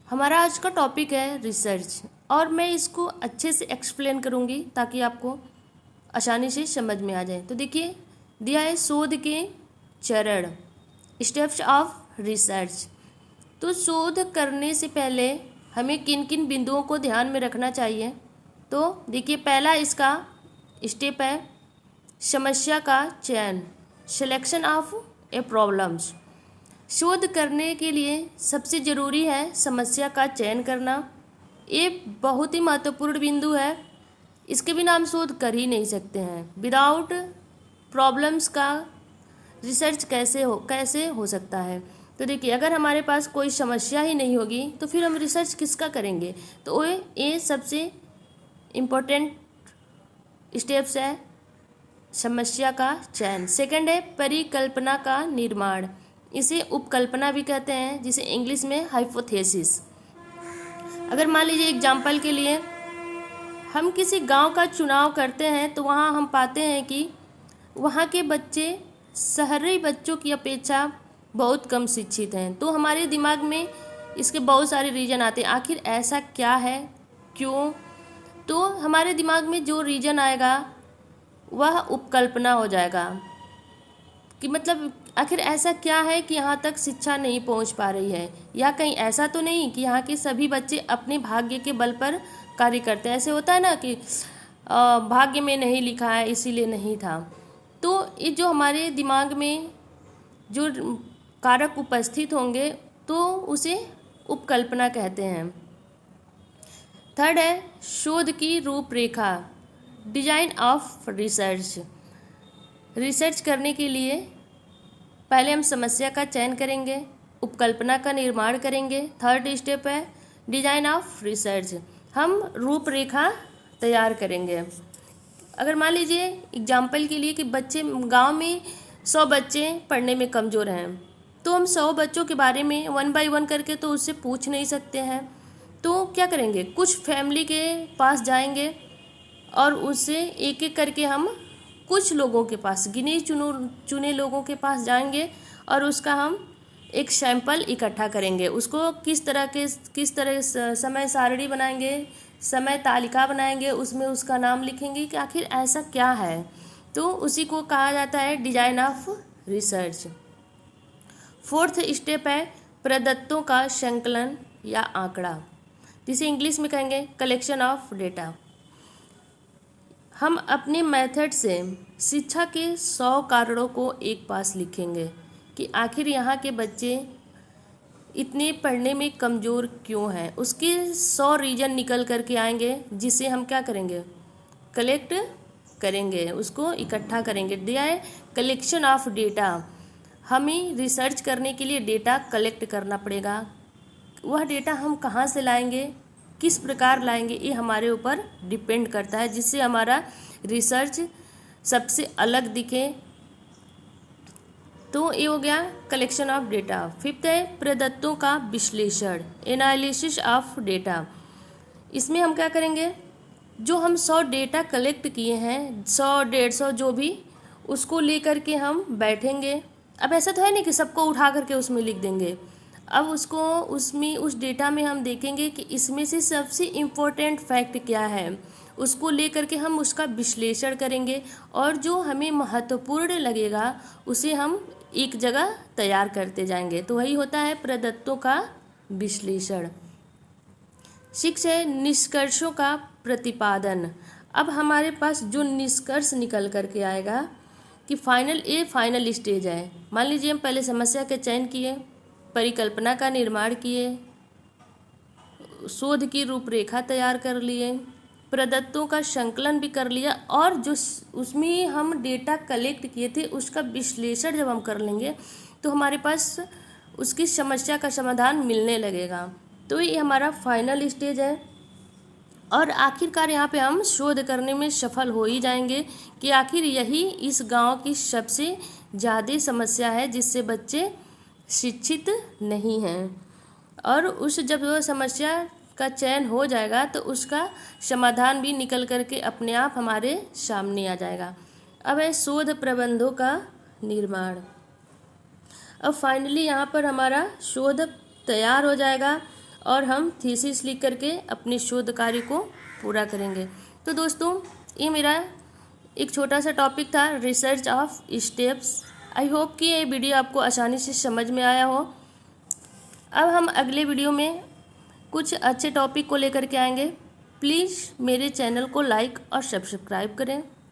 हमारा आज का टॉपिक है रिसर्च और मैं इसको अच्छे से एक्सप्लेन करूँगी ताकि आपको आसानी से समझ में आ जाए। तो देखिए दिया है शोध के चरण, स्टेप्स ऑफ रिसर्च। तो शोध करने से पहले हमें किन किन बिंदुओं को ध्यान में रखना चाहिए। तो देखिए पहला इसका स्टेप है समस्या का चयन, सिलेक्शन ऑफ ए प्रॉब्लम्स। शोध करने के लिए सबसे ज़रूरी है समस्या का चयन करना। ये बहुत ही महत्वपूर्ण बिंदु है, इसके बिना हम शोध कर ही नहीं सकते हैं। विदाउट प्रॉब्लम्स का रिसर्च कैसे हो सकता है। तो देखिए अगर हमारे पास कोई समस्या ही नहीं होगी तो फिर हम रिसर्च किसका करेंगे। तो ये सबसे इम्पोर्टेंट स्टेप्स है समस्या का चयन। सेकंड है परिकल्पना का निर्माण, इसे उपकल्पना भी कहते हैं, जिसे इंग्लिश में हाइपोथेसिस। अगर मान लीजिए एग्जाम्पल के लिए हम किसी गांव का चुनाव करते हैं तो वहाँ हम पाते हैं कि वहाँ के बच्चे शहरी बच्चों की अपेक्षा बहुत कम शिक्षित हैं। तो हमारे दिमाग में इसके बहुत सारे रीज़न आते हैं, आखिर ऐसा क्या है, क्यों। तो हमारे दिमाग में जो रीज़न आएगा वह उपकल्पना हो जाएगा कि मतलब आखिर ऐसा क्या है कि यहाँ तक शिक्षा नहीं पहुँच पा रही है, या कहीं ऐसा तो नहीं कि यहाँ के सभी बच्चे अपने भाग्य के बल पर कार्य करते हैं। ऐसे होता है ना कि भाग्य में नहीं लिखा है इसीलिए नहीं था। तो ये जो हमारे दिमाग में जो कारक उपस्थित होंगे तो उसे उपकल्पना कहते हैं। थर्ड है शोध की रूपरेखा, डिजाइन ऑफ रिसर्च। रिसर्च करने के लिए पहले हम समस्या का चयन करेंगे, उपकल्पना का निर्माण करेंगे। थर्ड स्टेप है डिजाइन ऑफ रिसर्च, हम रूपरेखा तैयार करेंगे। अगर मान लीजिए एग्जाम्पल के लिए कि बच्चे गांव में 100 बच्चे पढ़ने में कमज़ोर हैं, तो हम 100 बच्चों के बारे में 1 बाय 1 करके तो उससे पूछ नहीं सकते हैं। तो क्या करेंगे, कुछ फैमिली के पास जाएंगे और उससे एक एक करके हम कुछ लोगों के पास, गिने चुने लोगों के पास जाएंगे और उसका हम एक सैंपल इकट्ठा करेंगे। उसको किस तरह समय सारणी बनाएंगे, समय तालिका बनाएंगे, उसमें उसका नाम लिखेंगे कि आखिर ऐसा क्या है। तो उसी को कहा जाता है design of research. Fourth step है प्रदत्तों का संकलन या आंकड़ा, जिसे इंग्लिश में कहेंगे कलेक्शन ऑफ डेटा। हम अपने मेथड से शिक्षा के 100 कारणों को एक पास लिखेंगे कि आखिर यहाँ के बच्चे इतने पढ़ने में कमज़ोर क्यों हैं। उसके 100 रीजन निकल करके आएंगे, जिसे हम क्या करेंगे, कलेक्ट करेंगे, उसको इकट्ठा करेंगे। दिया है कलेक्शन ऑफ डेटा, हमें रिसर्च करने के लिए डेटा कलेक्ट करना पड़ेगा। वह डेटा हम कहाँ से लाएंगे, किस प्रकार लाएंगे, ये हमारे ऊपर डिपेंड करता है, जिससे हमारा रिसर्च सबसे अलग दिखे। तो ये हो गया कलेक्शन ऑफ डेटा। फिफ्थ है प्रदत्तों का विश्लेषण, एनालिसिस ऑफ डेटा। इसमें हम क्या करेंगे, जो हम 100 डेटा कलेक्ट किए हैं, 100 150 जो भी, उसको लेकर के हम बैठेंगे। अब ऐसा तो है नहीं कि सबको उठा करके उसमें लिख देंगे। अब उसको उस डेटा में हम देखेंगे कि इसमें से सबसे इम्पोर्टेंट फैक्ट क्या है, उसको लेकर के हम उसका विश्लेषण करेंगे और जो हमें महत्वपूर्ण लगेगा उसे हम एक जगह तैयार करते जाएंगे। तो वही होता है प्रदत्तों का विश्लेषण। 6 है निष्कर्षों का प्रतिपादन। अब हमारे पास जो निष्कर्ष निकल करके आएगा कि फाइनल स्टेज है। मान लीजिए हम पहले समस्या के चयन किए, परिकल्पना का निर्माण किए, शोध की रूपरेखा तैयार कर लिए, प्रदत्तों का संकलन भी कर लिया, और जो उसमें हम डेटा कलेक्ट किए थे उसका विश्लेषण जब हम कर लेंगे तो हमारे पास उसकी समस्या का समाधान मिलने लगेगा। तो ये हमारा फाइनल स्टेज है। और आखिरकार यहाँ पे हम शोध करने में सफल हो ही जाएंगे कि आखिर यही इस गांव की सबसे ज़्यादा समस्या है जिससे बच्चे शिक्षित नहीं हैं। और जब वह समस्या का चयन हो जाएगा तो उसका समाधान भी निकल करके अपने आप हमारे सामने आ जाएगा। अब है शोध प्रबंधों का निर्माण। अब फाइनली यहाँ पर हमारा शोध तैयार हो जाएगा और हम थीसिस लिख करके अपने शोध कार्य को पूरा करेंगे। तो दोस्तों ये मेरा एक छोटा सा टॉपिक था, research of steps. I hope कि ये वीडियो आपको आसानी से समझ में आया हो। अब हम अगले वीडियो में कुछ अच्छे टॉपिक को लेकर के आएंगे। प्लीज़ मेरे चैनल को लाइक और सब्सक्राइब करें।